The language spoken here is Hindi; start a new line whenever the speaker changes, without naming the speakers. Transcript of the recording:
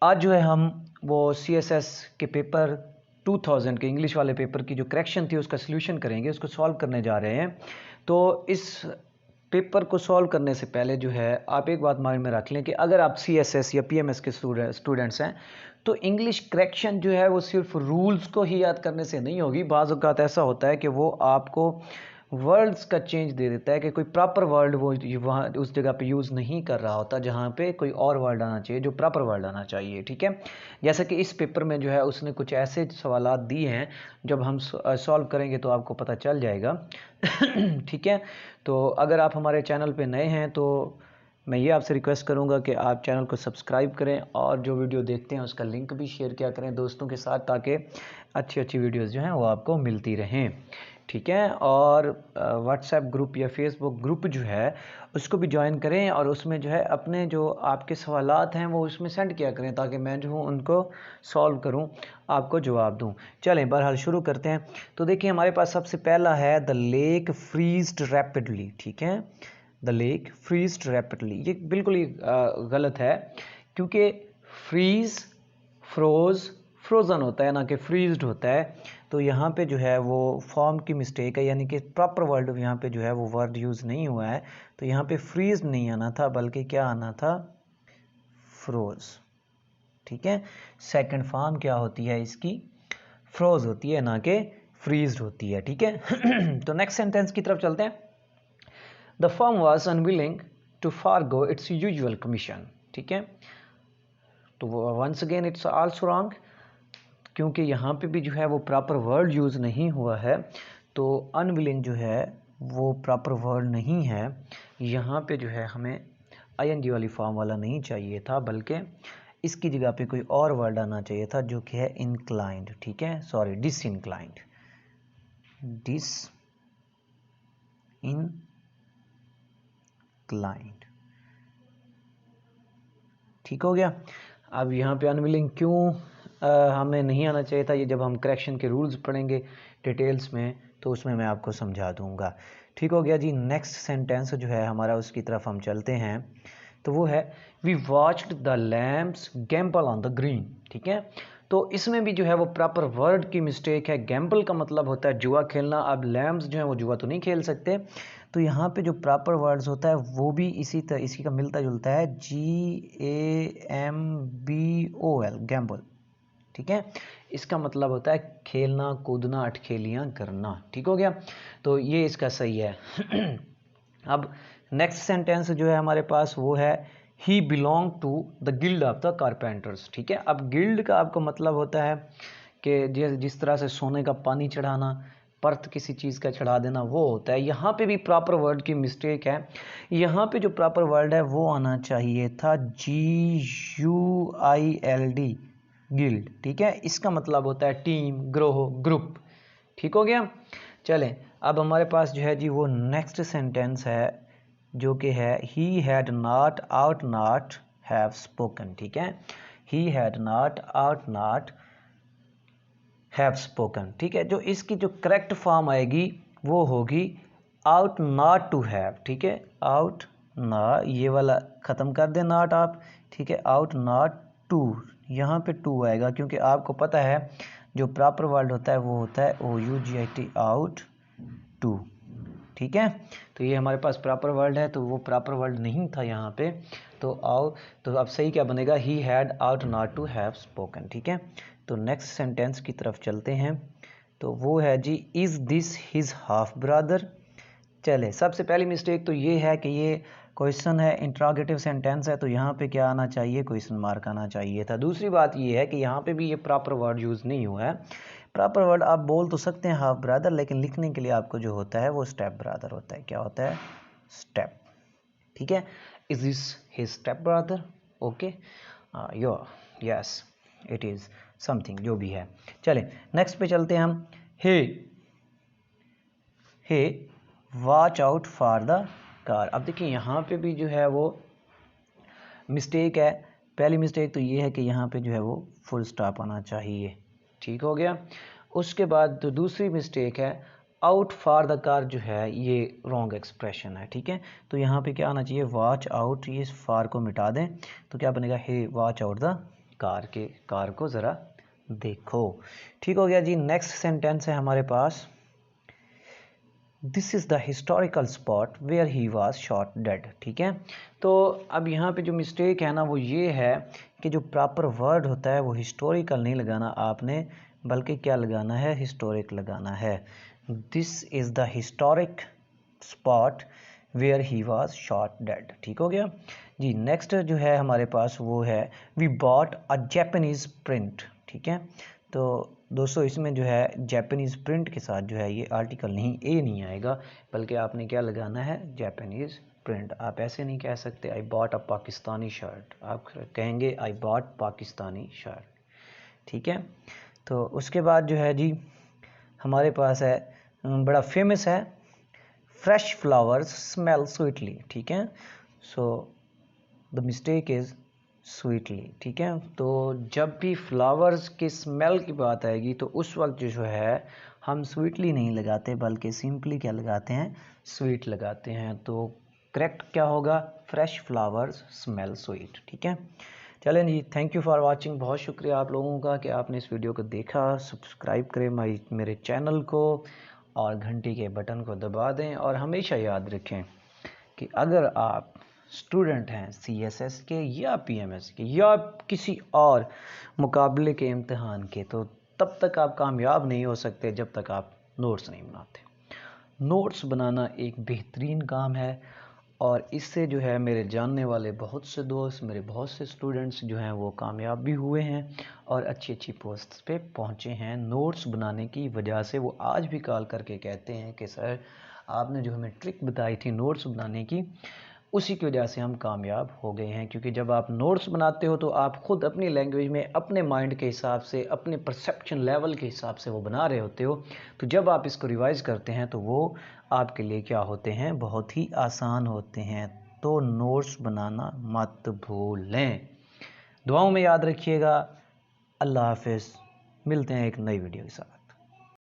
आज जो है हम वो CSS के पेपर 2000 के इंग्लिश वाले पेपर की जो करेक्शन थी उसका सोल्यूशन करेंगे, उसको सॉल्व करने जा रहे हैं। तो इस पेपर को सॉल्व करने से पहले जो है आप एक बात माइंड में रख लें कि अगर आप CSS या PMS के स्टूडेंट्स हैं तो इंग्लिश करेक्शन जो है वो सिर्फ रूल्स को ही याद करने से नहीं होगी। बाज़ औक़ात ऐसा होता है कि वो आपको वर्ड्स का चेंज दे देता है कि कोई प्रॉपर वर्ड वो वहाँ उस जगह पे यूज़ नहीं कर रहा होता जहाँ पे कोई और वर्ड आना चाहिए, जो प्रॉपर वर्ड आना चाहिए। ठीक है, जैसे कि इस पेपर में जो है उसने कुछ ऐसे सवालात दिए हैं, जब हम सॉल्व करेंगे तो आपको पता चल जाएगा। ठीक है, तो अगर आप हमारे चैनल पे नए हैं तो मैं ये आपसे रिक्वेस्ट करूंगा कि आप चैनल को सब्सक्राइब करें और जो वीडियो देखते हैं उसका लिंक भी शेयर किया करें दोस्तों के साथ, ताकि अच्छी अच्छी वीडियोस जो हैं वो आपको मिलती रहें। ठीक है, और व्हाट्सएप ग्रुप या फेसबुक ग्रुप जो है उसको भी ज्वाइन करें और उसमें जो है अपने जो आपके सवालात हैं वो उसमें सेंड किया करें, ताकि मैं जो हूँ उनको सॉल्व करूँ, आपको जवाब दूँ। चलें बहरहाल शुरू करते हैं। तो देखिए हमारे पास सबसे पहला है द लेक फ्रीज्ड रैपिडली। ठीक है, द लेक फ्रीज्ड रैपिडली, ये बिल्कुल ही गलत है, क्योंकि फ्रीज फ्रोज फ्रोज़न होता है ना कि फ्रीज्ड होता है। तो यहाँ पे जो है वो फॉर्म की मिस्टेक है, यानी कि प्रॉपर वर्ड यहाँ पे जो है वो वर्ड यूज़ नहीं हुआ है। तो यहाँ पे फ्रीज नहीं आना था, बल्कि क्या आना था, फ्रोज। ठीक है, सेकंड फॉर्म क्या होती है इसकी, फ्रोज होती है, ना कि फ्रीज्ड होती है। ठीक है। तो नेक्स्ट सेंटेंस की तरफ चलते हैं। The firm was unwilling to forgo its usual commission. ठीक है, तो once again it's also wrong, क्योंकि यहाँ पे भी जो है वो प्रॉपर वर्ड यूज़ नहीं हुआ है। तो अनविलिंग जो है वो प्रॉपर वर्ड नहीं है। यहाँ पे जो है हमें ING वाली फॉर्म वाला नहीं चाहिए था, बल्कि इसकी जगह पे कोई और वर्ड आना चाहिए था, जो कि है इनक्लाइंड। ठीक है, सॉरी, डिसइनक्लाइंड, डिसइनक्लाइंड। ठीक हो गया। अब यहाँ पे अनविलिंग क्यों हमें नहीं आना चाहिए था, ये जब हम करेक्शन के रूल्स पढ़ेंगे डिटेल्स में तो उसमें मैं आपको समझा दूंगा। ठीक हो गया जी। नेक्स्ट सेंटेंस जो है हमारा, उसकी तरफ हम चलते हैं। तो वो है we watched the lamps gamble on the green. ठीक है, तो इसमें भी जो है वो प्रॉपर वर्ड की मिस्टेक है। गैम्बल का मतलब होता है जुआ खेलना। अब लैम्प्स जो है वो जुआ तो नहीं खेल सकते, तो यहाँ पे जो प्रॉपर वर्ड्स होता है वो भी इसी का मिलता जुलता है, GAMBOL, गैम्बल। ठीक है, इसका मतलब होता है खेलना, कूदना, अटखेलियाँ करना। ठीक हो गया, तो ये इसका सही है। अब नेक्स्ट सेंटेंस जो है हमारे पास वो है he belong to the guild of the carpenters. ठीक है, अब गिल्ड का आपको मतलब होता है कि जिस तरह से सोने का पानी चढ़ाना, परत किसी चीज़ का चढ़ा देना, वो होता है। यहाँ पे भी प्रॉपर वर्ड की मिस्टेक है। यहाँ पे जो प्रॉपर वर्ड है वो आना चाहिए था GUILD, गिल्ड। ठीक है, इसका मतलब होता है टीम, ग्रोह, ग्रुप। ठीक हो गया। चलें, अब हमारे पास जो है जी वो नेक्स्ट सेंटेंस है, जो कि है he had not out not have spoken. ठीक है, he had not out not have spoken. ठीक है, जो इसकी जो करेक्ट फॉर्म आएगी वो होगी आउट नॉट टू हैव। ठीक है, आउट ना, ये वाला ख़त्म कर दे नॉट आप। ठीक है, आउट नॉट टू, यहाँ पे टू आएगा, क्योंकि आपको पता है जो प्रॉपर वर्ड होता है वो होता है OUGIT, आउट टू। ठीक है, तो ये हमारे पास प्रॉपर वर्ड है, तो वो प्रॉपर वर्ड नहीं था यहाँ पे। तो अब सही क्या बनेगा, he had ought not to have spoken. ठीक है, तो नेक्स्ट सेंटेंस की तरफ चलते हैं। तो वो है जी is this his half brother. चले, सबसे पहली मिस्टेक तो ये है कि ये क्वेश्चन है, इंट्रोगेटिव सेंटेंस है, तो यहाँ पे क्या आना चाहिए, क्वेश्चन मार्क आना चाहिए था। दूसरी बात ये है कि यहाँ पे भी ये प्रॉपर वर्ड यूज़ नहीं हुआ है। प्रॉपर वर्ड आप बोल तो सकते हैं हाफ ब्रदर, लेकिन लिखने के लिए आपको जो होता है वो स्टेप ब्रदर होता है। क्या होता है, स्टेप। ठीक है, is this his step brother, okay, yo, yes it is something, जो भी है। चलें नेक्स्ट पे चलते हैं हम। Hey watch out for the car. अब देखिए यहाँ पे भी जो है वो मिस्टेक है। पहली मिस्टेक तो ये है कि यहाँ पे जो है वो फुल स्टॉप आना चाहिए। ठीक हो गया। उसके बाद तो दूसरी मिस्टेक है आउट फॉर द कार, जो है ये रॉन्ग एक्सप्रेशन है। ठीक है, तो यहाँ पे क्या आना चाहिए, वॉच आउट, ये फॉर को मिटा दें तो क्या बनेगा, हे वॉच आउट द कार को ज़रा देखो। ठीक हो गया जी। नेक्स्ट सेंटेंस है हमारे पास, this is the historical spot where he was shot dead. ठीक है, तो अब यहाँ पे जो मिस्टेक है ना वो ये है कि जो प्रॉपर वर्ड होता है वो हिस्टोरिकल नहीं लगाना आपने, बल्कि क्या लगाना है, हिस्टोरिक लगाना है। This is the historic spot where he was shot dead. ठीक हो गया जी। नेक्स्ट जो है हमारे पास वो है, we bought a Japanese print. ठीक है, तो दोस्तों इसमें जो है जापानीज़ प्रिंट के साथ जो है ये आर्टिकल नहीं आएगा, बल्कि आपने क्या लगाना है, जापानीज़ प्रिंट। आप ऐसे नहीं कह सकते I bought a Pakistani shirt, आप कहेंगे आई बॉट पाकिस्तानी शर्ट। ठीक है, तो उसके बाद जो है जी हमारे पास है, बड़ा फेमस है, फ्रेश फ्लावर्स स्मेल स्वीटली। ठीक है, so the mistake is sweetly. ठीक है, तो जब भी फ्लावर्स के स्मेल की बात आएगी तो उस वक्त जो है हम स्वीटली नहीं लगाते, बल्कि सिंपली क्या लगाते हैं, स्वीट लगाते हैं। तो करेक्ट क्या होगा, फ्रेश फ्लावर्स स्मेल स्वीट। ठीक है, चलें जी, थैंक यू फॉर वाचिंग। बहुत शुक्रिया आप लोगों का कि आपने इस वीडियो को देखा। सब्सक्राइब करें मेरे चैनल को और घंटी के बटन को दबा दें, और हमेशा याद रखें कि अगर आप स्टूडेंट हैं CSS के या PMS के या किसी और मुकाबले के इम्तिहान के, तो तब तक आप कामयाब नहीं हो सकते जब तक आप नोट्स नहीं बनाते। नोट्स बनाना एक बेहतरीन काम है, और इससे जो है मेरे जानने वाले बहुत से दोस्त, मेरे बहुत से स्टूडेंट्स जो हैं वो कामयाब भी हुए हैं और अच्छी पोस्ट पे पहुंचे हैं नोट्स बनाने की वजह से। वो आज भी कॉल करके कहते हैं कि सर आपने जो हमें ट्रिक बताई थी नोट्स बनाने की, उसी की वजह से हम कामयाब हो गए हैं। क्योंकि जब आप नोट्स बनाते हो तो आप खुद अपनी लैंग्वेज में, अपने माइंड के हिसाब से, अपने परसेप्शन लेवल के हिसाब से वो बना रहे होते हो। तो जब आप इसको रिवाइज करते हैं तो वो आपके लिए क्या होते हैं, बहुत ही आसान होते हैं। तो नोट्स बनाना मत भूलें। दुआओं में याद रखिएगा। अल्लाह हाफिज़, मिलते हैं एक नई वीडियो के साथ।